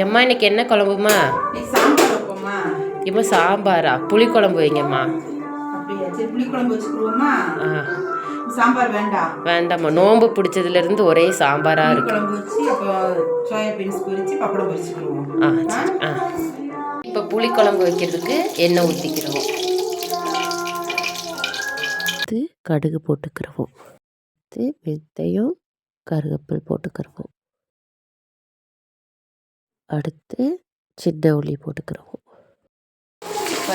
எம்மா இன்னைக்கு என்ன குழம்புமா? சாம்பார் வைப்போம்மா. இப்போ சாம்பாரா? புளிக்குழம்பு வைங்கம்மா. அப்படியா? சரி புளிக்குழம்பு வச்சுக்கிடுவோமா? சாம்பார் வேண்டாம். வேண்டாம்மா, நோம்பு பிடிச்சதுலேருந்து ஒரே சாம்பாராக இருக்கு. குழம்பு வச்சு அப்போ சோயா பீன்ஸ் பொரிச்சு பப்படம் பொரிச்சுக்கிடுவோம். இப்போ புளிக்குழம்பு வைக்கிறதுக்கு எண்ணெய் ஊற்றிக்கிறோம். கடுகு போட்டுக்கிறோம். வெந்தயம் கருவேப்பில் போட்டுக்கிறோம். அடுத்து சின்ன உள்ளி போட்டுக்கிறோம். இப்போ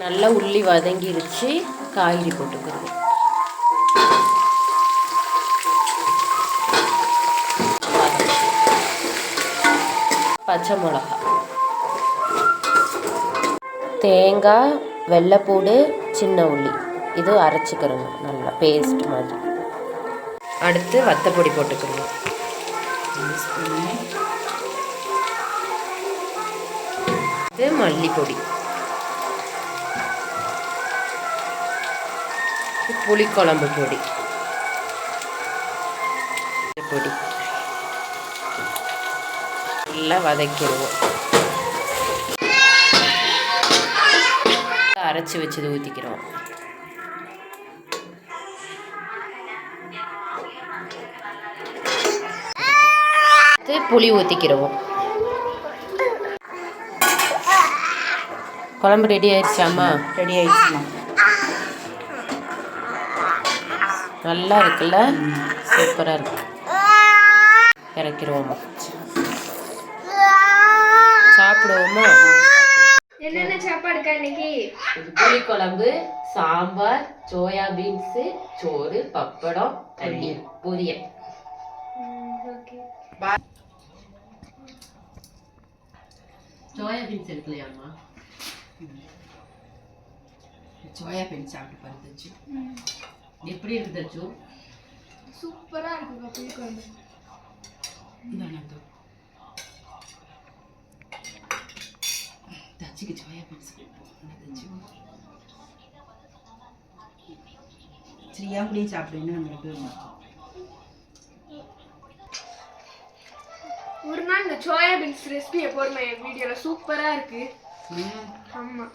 நல்லா உள்ளி வதங்கிருச்சு. காய்கறி போட்டுக்கிறோம். பச்சை மிளகா, தேங்காய், வெள்ளைப்பூடு, சின்ன உள்ளி இது அரைச்சிக்கிறணும் நல்லா பேஸ்ட் மாதிரி. அடுத்து வத்தப்பொடி போட்டுக்கிறணும். இது மல்லிப்பொடி, புளிக்குழம்பு பொடி பொடி நல்லா வதக்கிடுவோம். அரைச்சி வச்சது ஊற்றிக்கிறோம். புளி ஊற்றிக்கிறோம். குழம்பு ரெடி ஆயிடுச்சாம்மா? ரெடி ஆயிடுச்சுமா. நல்லா இருக்குல்ல? சூப்பராக இருக்கு. இறக்கிடுவோம்மா. சாப்பிடுவோமா? என்னென்ன சாப்பாடுக்கா இன்னைக்கு? புளிக்குழம்பு, சாம்பார், சோயா பீன்ஸு, சோறு, பப்படம், தண்ணி, பொரியல். சோயா பீன்ஸ் இருக்குல்லையாம்மா? சோயா பீன்ஸ் சாப்பிட்டு பாரு தச்சு. எப்படி இருக்கு தச்சு? சூப்பரா இருக்குக்கா புளிக்குழம்பு. தச்சுக்கு சோயா பீன்ஸ் சரி ஏன் கூடயும் சாப்பிடுன்னு நம்மளுக்கு ஒரு நாள் இந்த சோயா பீன்ஸ் ரெசிபி எப்போதுமே வீடியோல சூப்பரா இருக்கு. ஆமா.